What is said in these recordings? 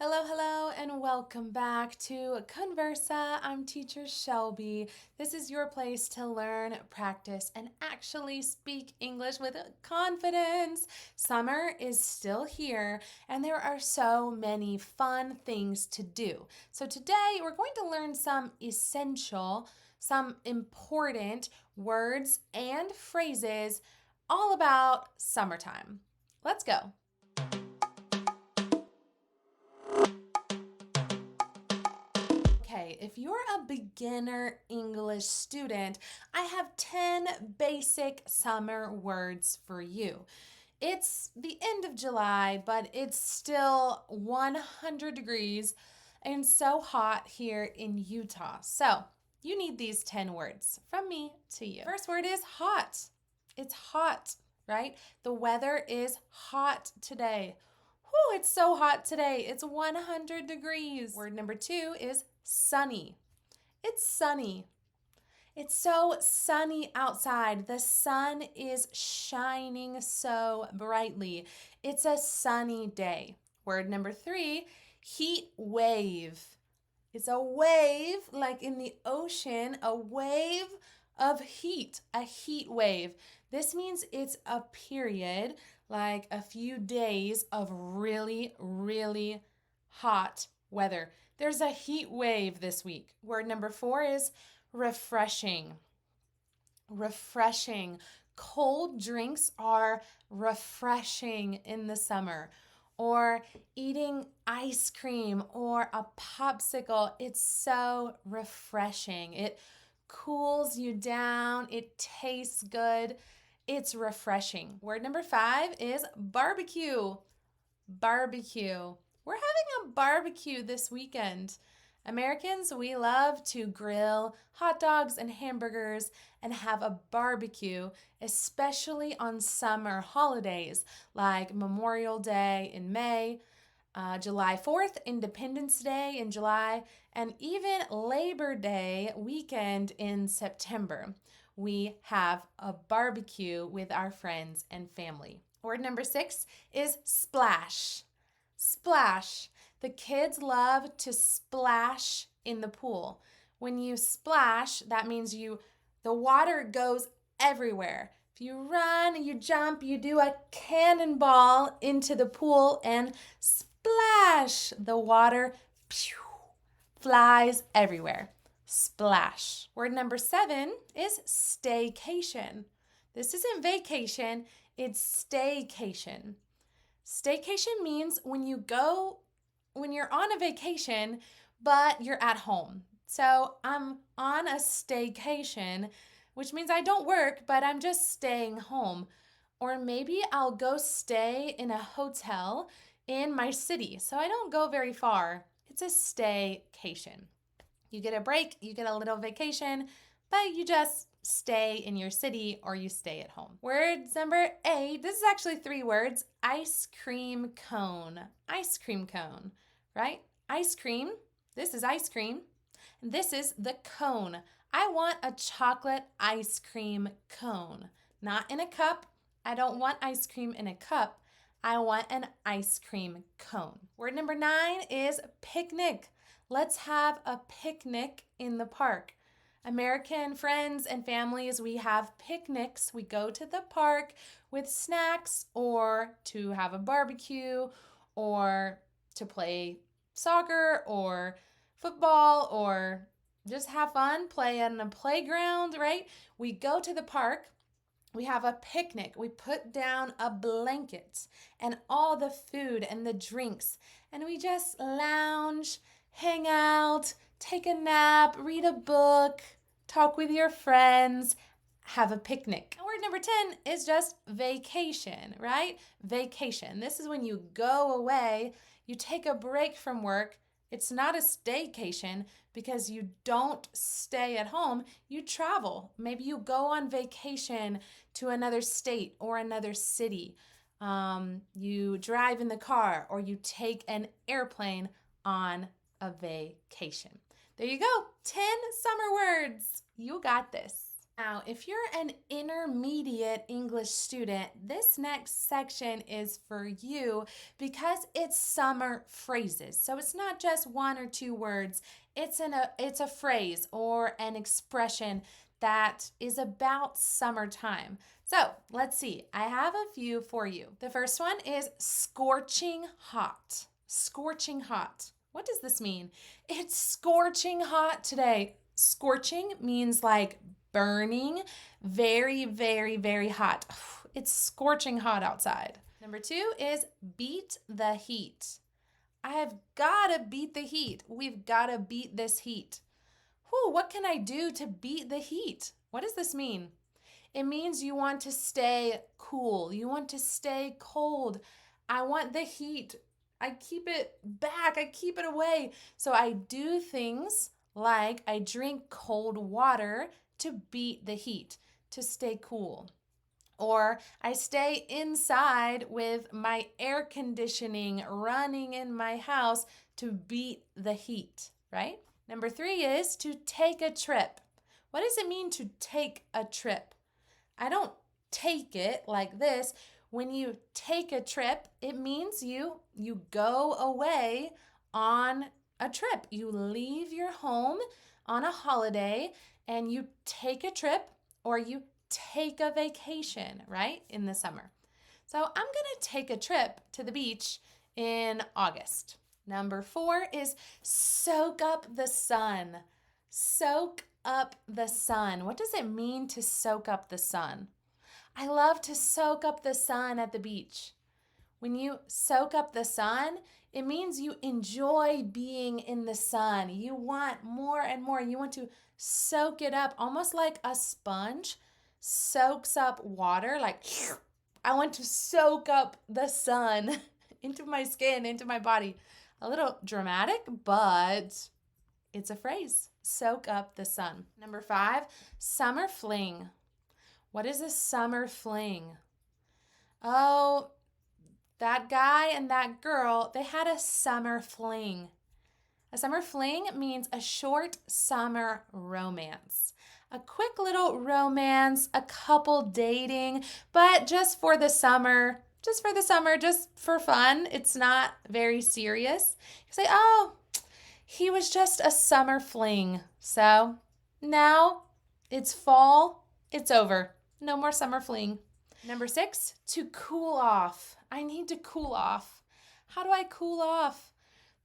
Hello, and welcome back to Conversa. I'm teacher Shelby. This is your place to learn, practice, and actually speak English with confidence. Summer is still here, and there are so many fun things to do. So today we're going to learn some important words and phrases all about summertime. Let's go. Okay, if you're a beginner English student, I have 10 basic summer words for you. It's the end of July, but it's still 100 degrees and so hot here in Utah. So you need these 10 words from me to you. First word is hot. It's hot, right? The weather is hot today. Whew, it's so hot today. It's 100 degrees. Word number 2 is sunny. It's sunny. It's so sunny outside. The sun is shining so brightly. It's a sunny day. Word number 3, heat wave. It's a wave like in the ocean, a wave of heat, a heat wave. This means it's a period, like a few days of really, really hot weather. There's a heat wave this week. Word number 4 is refreshing. Refreshing. Cold drinks are refreshing in the summer. Or eating ice cream or a popsicle. It's so refreshing. It cools you down. It tastes good. It's refreshing. Word number 5 is barbecue. Barbecue. We're having a barbecue this weekend. Americans, we love to grill hot dogs and hamburgers and have a barbecue, especially on summer holidays like Memorial Day in May, July 4th, Independence Day in July, and even Labor Day weekend in September. We have a barbecue with our friends and family. Word number 6 is splash. Splash. The kids love to splash in the pool. When you splash, that means the water goes everywhere. If you run, you jump, you do a cannonball into the pool and splash. The water flies everywhere. Splash. Word number 7 is staycation. This isn't vacation, it's staycation. Staycation means when you're on a vacation, but you're at home. So I'm on a staycation, which means I don't work, but I'm just staying home. Or maybe I'll go stay in a hotel in my city. So I don't go very far. It's a staycation. You get a break, you get a little vacation, but you just stay in your city or you stay at home. Words number 8, this is actually 3 words, ice cream cone. Ice cream cone, right? Ice cream, this is ice cream, and this is the cone. I want a chocolate ice cream cone, not in a cup. I don't want ice cream in a cup. I want an ice cream cone. Word number 9 is picnic. Let's have a picnic in the park. American friends and families, we have picnics. We go to the park with snacks or to have a barbecue or to play soccer or football or just have fun, play on a playground, right? We go to the park. We have a picnic. We put down a blanket and all the food and the drinks, and we just lounge, hang out, take a nap, read a book, talk with your friends, have a picnic. Word number 10 is just vacation, right? Vacation. This is when you go away, you take a break from work. It's not a staycation because you don't stay at home. You travel. Maybe you go on vacation to another state or another city. You drive in the car or you take an airplane on a vacation. There you go. 10 summer words. You got this. Now, if you're an intermediate English student, this next section is for you because it's summer phrases. So it's not just one or two words. It's a phrase or an expression that is about summertime. So, let's see. I have a few for you. The first one is scorching hot. Scorching hot. What does this mean? It's scorching hot today. Scorching means like burning, very, very, very hot. It's scorching hot outside. Number two is beat the heat. I have got to beat the heat. We've got to beat this heat. What can I do to beat the heat? What does this mean? It means you want to stay cool. You want to stay cold. I want the heat. I keep it back. I keep it away. So I do things like I drink cold water to beat the heat, to stay cool. Or I stay inside with my air conditioning running in my house to beat the heat, right? Number three is to take a trip. What does it mean to take a trip? I don't take it like this. When you take a trip, it means you go away on a trip. You leave your home on a holiday and you take a trip or you take a vacation, right? In the summer. So I'm going to take a trip to the beach in August. Number four is soak up the sun. Soak up the sun. What does it mean to soak up the sun? I love to soak up the sun at the beach. When you soak up the sun, it means you enjoy being in the sun. You want more and more. You want to soak it up, almost like a sponge soaks up water. Like, I want to soak up the sun into my skin, into my body. A little dramatic, but it's a phrase. Soak up the sun. Number five, summer fling. What is a summer fling? Oh, that guy and that girl, they had a summer fling. A summer fling means a short summer romance. A quick little romance, a couple dating, but just for the summer, just for fun. It's not very serious. You say, oh, he was just a summer fling. So now it's fall, it's over. No more summer fling. Number six, to cool off. I need to cool off. How do I cool off?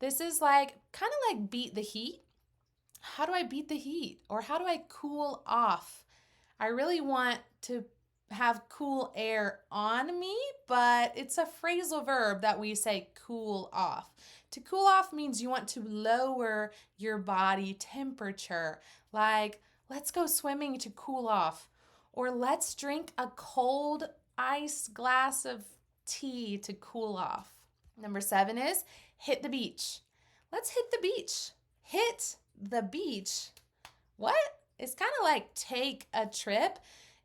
This is like kind of like beat the heat. How do I beat the heat? Or how do I cool off? I really want to have cool air on me, but it's a phrasal verb that we say cool off. To cool off means you want to lower your body temperature. Like, let's go swimming to cool off. Or let's drink a cold ice glass of tea to cool off. Number seven is hit the beach. Let's hit the beach. Hit the beach. What? It's kind of like take a trip.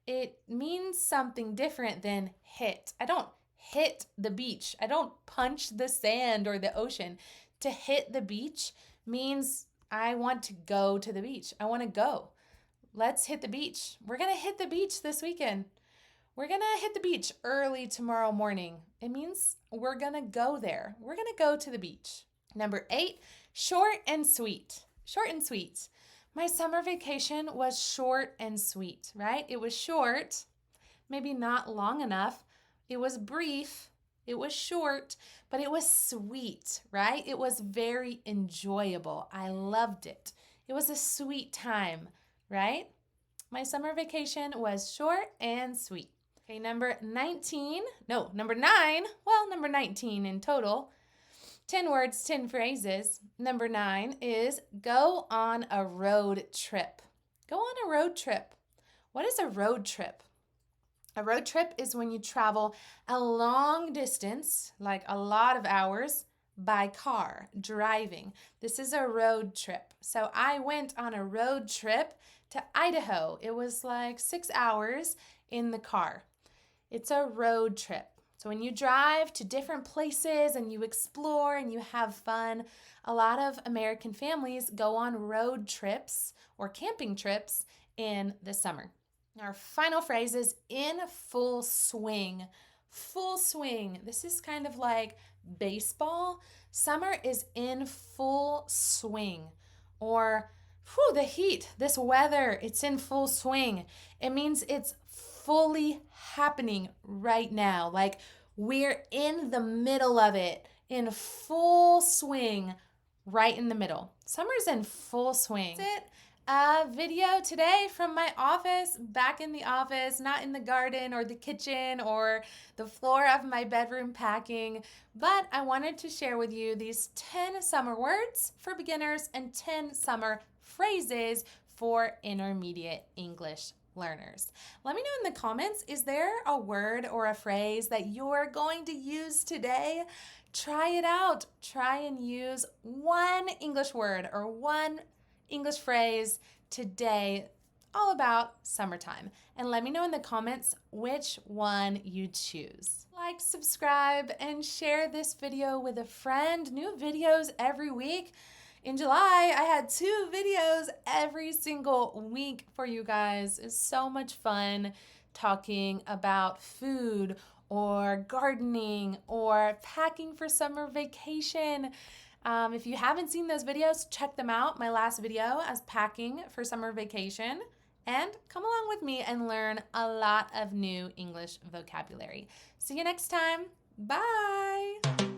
It means something different than hit. I don't hit the beach. I don't punch the sand or the ocean. To hit the beach means I want to go to the beach. I want to go. Let's hit the beach. We're going to hit the beach this weekend. We're going to hit the beach early tomorrow morning. It means we're going to go there. We're going to go to the beach. Number 8, short and sweet. Short and sweet. My summer vacation was short and sweet, right? It was short, maybe not long enough. It was brief. It was short, but it was sweet, right? It was very enjoyable. I loved it. It was a sweet time, right? My summer vacation was short and sweet. Okay, number 19 in total. 10 words, 10 phrases. Number 9 is go on a road trip. Go on a road trip. What is a road trip? A road trip is when you travel a long distance, like a lot of hours, by car, driving. This is a road trip. So I went on a road trip to Idaho. It was like 6 hours in the car. It's a road trip. So when you drive to different places and you explore and you have fun, a lot of American families go on road trips or camping trips in the summer. Our final phrase is in full swing. Full swing. This is kind of like baseball. Summer is in full swing. Or, whew, the heat, this weather, it's in full swing. It means it's fully happening right now. Like we're in the middle of it, in full swing, right in the middle. Summer's in full swing. That's it. A video today from my office, back in the office, not in the garden or the kitchen or the floor of my bedroom packing, but I wanted to share with you these 10 summer words for beginners and 10 summer phrases for intermediate English learners. Let me know in the comments, is there a word or a phrase that you're going to use today? Try it out. Try and use one English word or one English phrase today all about summertime. And let me know in the comments which one you choose. Like, subscribe, and share this video with a friend. New videos every week. In July, I had 2 videos every single week for you guys. It's so much fun talking about food or gardening or packing for summer vacation. If you haven't seen those videos, check them out. My last video as packing for summer vacation. And come along with me and learn a lot of new English vocabulary. See you next time. Bye.